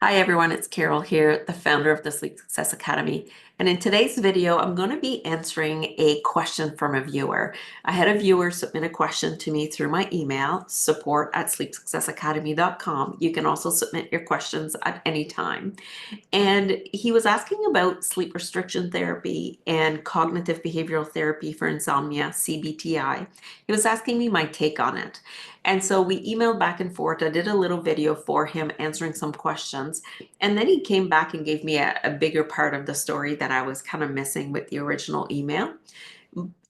Hi everyone, it's Carol here, the founder of the Sleep Success Academy. And in today's video, I'm going to be answering a question from a viewer. I had a viewer submit a question to me through my email, support@sleepsuccessacademy.com. You can also submit your questions at any time. And he was asking about sleep restriction therapy and cognitive behavioral therapy for insomnia, CBT-I. He was asking me my take on it. And so we emailed back and forth. I did a little video for him answering some questions. And then he came back and gave me a bigger part of the story that I was kind of missing with the original email.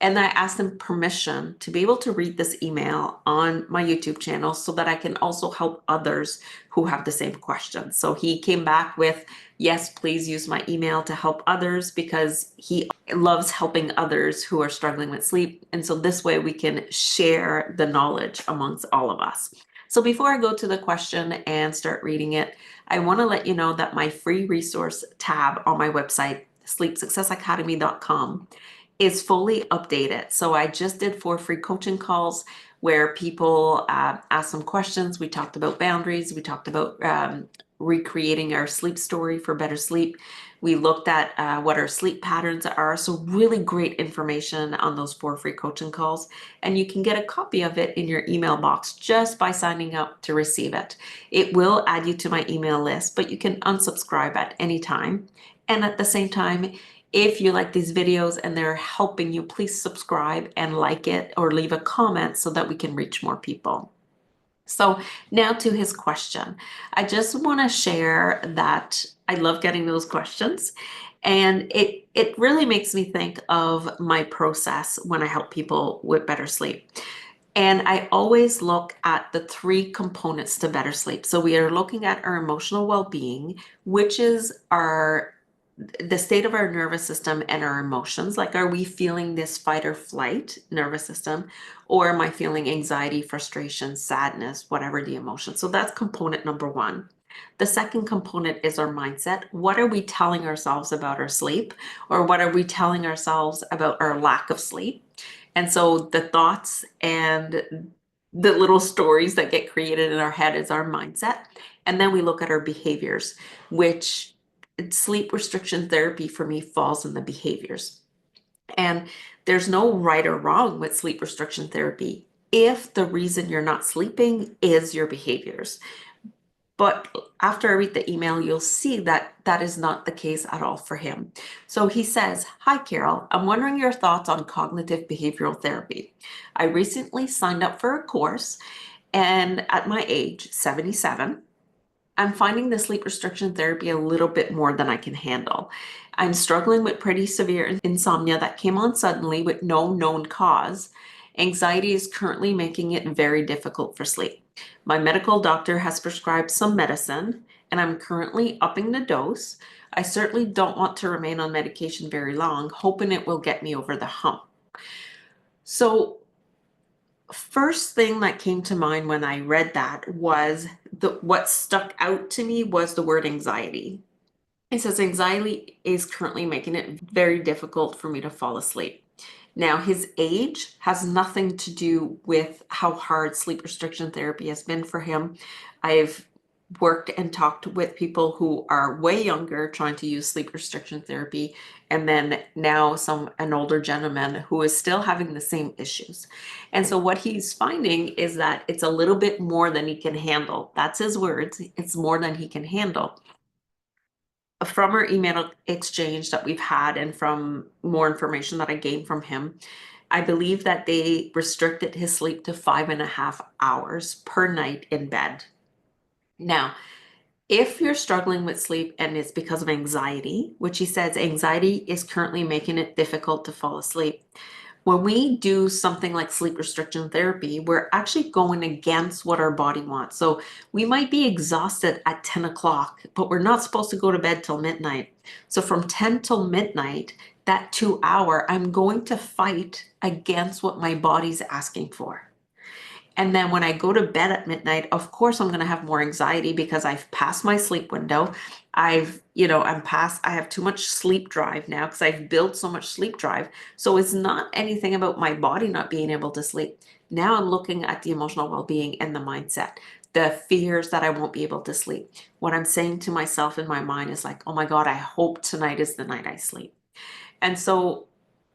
And I asked him permission to be able to read this email on my YouTube channel so that I can also help others who have the same questions. So he came back with, yes, please use my email to help others because he loves helping others who are struggling with sleep. And so this way we can share the knowledge amongst all of us. So before I go to the question and start reading it, I want to let you know that my free resource tab on my website, sleepsuccessacademy.com, is fully updated. So I just did 4 free coaching calls where people asked some questions. We talked about boundaries. We talked about recreating our sleep story for better sleep. We looked at what our sleep patterns are. So really great information on those 4 free coaching calls. And you can get a copy of it in your email box just by signing up to receive it. It will add you to my email list, but you can unsubscribe at any time. And at the same time, if you like these videos and they're helping you, please subscribe and like it or leave a comment so that we can reach more people. So now to his question. I just want to share that I love getting those questions. And it really makes me think of my process when I help people with better sleep. And I always look at the 3 components to better sleep. So we are looking at our emotional well-being, which is the state of our nervous system and our emotions. Like, are we feeling this fight or flight nervous system, or am I feeling anxiety, frustration, sadness, whatever the emotion? So that's component number 1. The second component is our mindset. What are we telling ourselves about our sleep, or what are we telling ourselves about our lack of sleep? And so the thoughts and the little stories that get created in our head is our mindset. And then we look at our behaviors, which sleep restriction therapy for me falls in the behaviors. And there's no right or wrong with sleep restriction therapy if the reason you're not sleeping is your behaviors. But after I read the email, you'll see that that is not the case at all for him. So he says, "Hi, Carol. I'm wondering your thoughts on cognitive behavioral therapy. I recently signed up for a course, and at my age, 77, I'm finding the sleep restriction therapy a little bit more than I can handle. I'm struggling with pretty severe insomnia that came on suddenly with no known cause. Anxiety is currently making it very difficult for sleep. My medical doctor has prescribed some medicine, and I'm currently upping the dose. I certainly don't want to remain on medication very long, hoping it will get me over the hump." So first thing that came to mind when I read that was what stuck out to me was the word anxiety. It says anxiety is currently making it very difficult for me to fall asleep. Now, his age has nothing to do with how hard sleep restriction therapy has been for him. I've worked and talked with people who are way younger trying to use sleep restriction therapy, and then now an older gentleman who is still having the same issues. And so what he's finding is that it's a little bit more than he can handle. That's his words. It's more than he can handle. From our email exchange that we've had and from more information that I gained from him, I believe that they restricted his sleep to 5.5 hours per night in bed. Now, if you're struggling with sleep and it's because of anxiety, which he says anxiety is currently making it difficult to fall asleep, when we do something like sleep restriction therapy, we're actually going against what our body wants. So we might be exhausted at 10 o'clock, but we're not supposed to go to bed till midnight. So from 10 till midnight, that 2 hour, I'm going to fight against what my body's asking for. And then when I go to bed at midnight, of course, I'm going to have more anxiety because I've passed my sleep window. I have too much sleep drive now because I've built so much sleep drive. So it's not anything about my body not being able to sleep. Now I'm looking at the emotional well-being and the mindset. the fears that I won't be able to sleep. What I'm saying to myself in my mind is like, oh my God, I hope tonight is the night I sleep. And so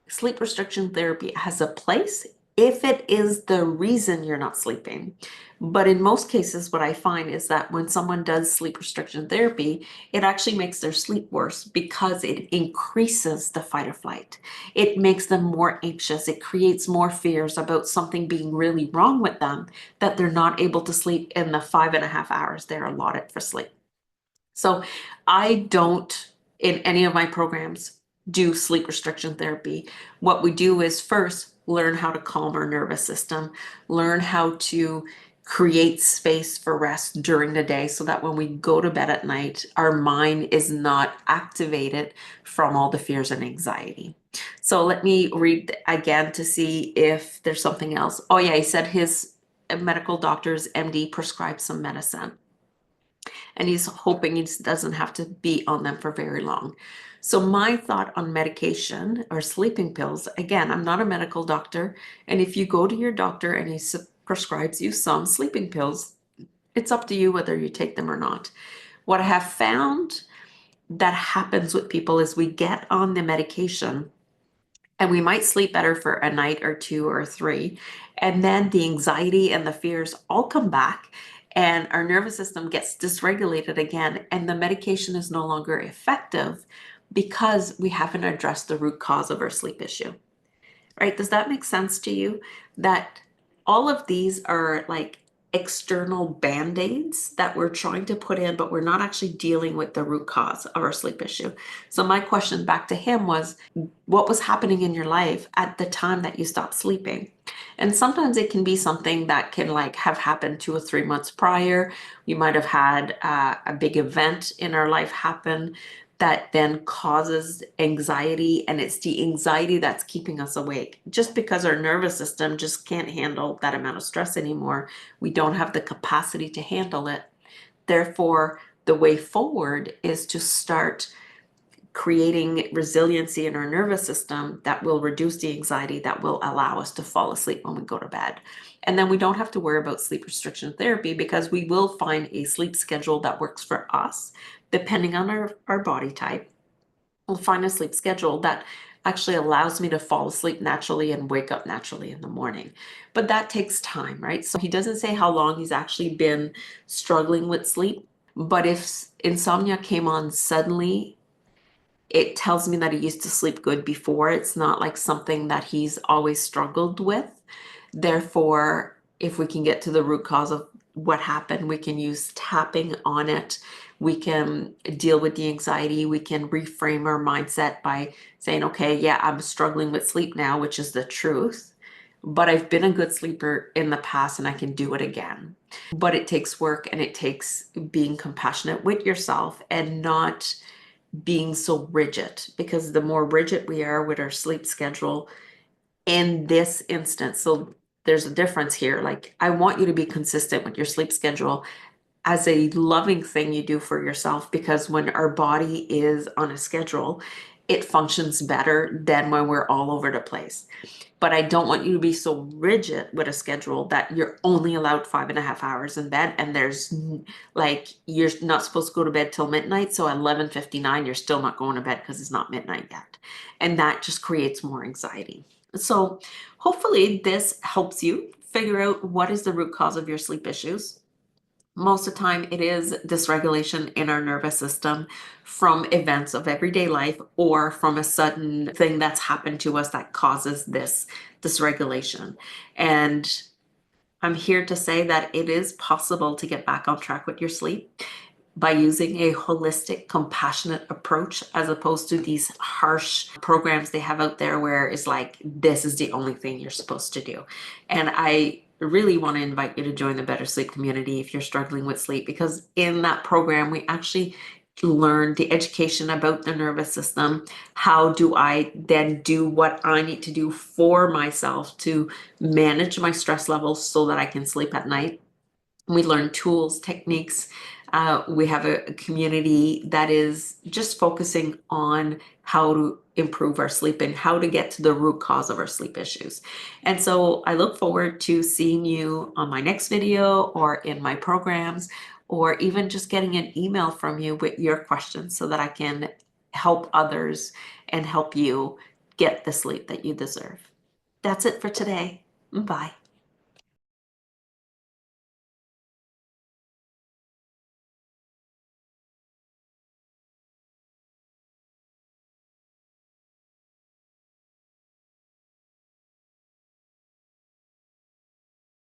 sleep restriction therapy has a place if it is the reason you're not sleeping. But in most cases, what I find is that when someone does sleep restriction therapy, it actually makes their sleep worse because it increases the fight or flight. It makes them more anxious. It creates more fears about something being really wrong with them, that they're not able to sleep in the 5.5 hours they're allotted for sleep. So I don't, in any of my programs, do sleep restriction therapy. What we do is first learn how to calm our nervous system, learn how to create space for rest during the day so that when we go to bed at night, our mind is not activated from all the fears and anxiety. So let me read again to see if there's something else. Oh yeah, he said his medical doctor's MD prescribed some medicine, and he's hoping he doesn't have to be on them for very long. So my thought on medication or sleeping pills, again, I'm not a medical doctor, and if you go to your doctor and he prescribes you some sleeping pills, it's up to you whether you take them or not. What I have found that happens with people is we get on the medication and we might sleep better for a night or two or three. And then the anxiety and the fears all come back, and our nervous system gets dysregulated again, and the medication is no longer effective because we haven't addressed the root cause of our sleep issue. Right? Does that make sense to you? That all of these are like external band-aids that we're trying to put in, but we're not actually dealing with the root cause of our sleep issue. So my question back to him was, what was happening in your life at the time that you stopped sleeping? And sometimes it can be something that can like have happened 2 or 3 months prior. We might have had a big event in our life happen that then causes anxiety, and it's the anxiety that's keeping us awake. Just because our nervous system just can't handle that amount of stress anymore, we don't have the capacity to handle it. Therefore, the way forward is to start creating resiliency in our nervous system that will reduce the anxiety, that will allow us to fall asleep when we go to bed. And then we don't have to worry about sleep restriction therapy because we will find a sleep schedule that works for us, depending on our body type. We'll find a sleep schedule that actually allows me to fall asleep naturally and wake up naturally in the morning. But that takes time, right? So he doesn't say how long he's actually been struggling with sleep. But if insomnia came on suddenly, it tells me that he used to sleep good before. It's not like something that he's always struggled with. Therefore, if we can get to the root cause of what happened, we can use tapping on it. We can deal with the anxiety. We can reframe our mindset by saying, okay, yeah, I'm struggling with sleep now, which is the truth, but I've been a good sleeper in the past and I can do it again. But it takes work, and it takes being compassionate with yourself and not being so rigid, because the more rigid we are with our sleep schedule in this instance, so there's a difference here. Like, I want you to be consistent with your sleep schedule as a loving thing you do for yourself, because when our body is on a schedule, it functions better than when we're all over the place. But I don't want you to be so rigid with a schedule that you're only allowed 5.5 hours in bed, and there's like, you're not supposed to go to bed till midnight. So at 11:59, you're still not going to bed because it's not midnight yet. And that just creates more anxiety. So hopefully this helps you figure out what is the root cause of your sleep issues. Most of the time, it is dysregulation in our nervous system from events of everyday life or from a sudden thing that's happened to us that causes this dysregulation. And I'm here to say that it is possible to get back on track with your sleep by using a holistic, compassionate approach, as opposed to these harsh programs they have out there where it's like, this is the only thing you're supposed to do. And I really want to invite you to join the Better Sleep community if you're struggling with sleep, because in that program, we actually learn the education about the nervous system. How do I then do what I need to do for myself to manage my stress levels so that I can sleep at night? We learn tools, techniques, We have a community that is just focusing on how to improve our sleep and how to get to the root cause of our sleep issues. And so I look forward to seeing you on my next video or in my programs, or even just getting an email from you with your questions so that I can help others and help you get the sleep that you deserve. That's it for today. Bye.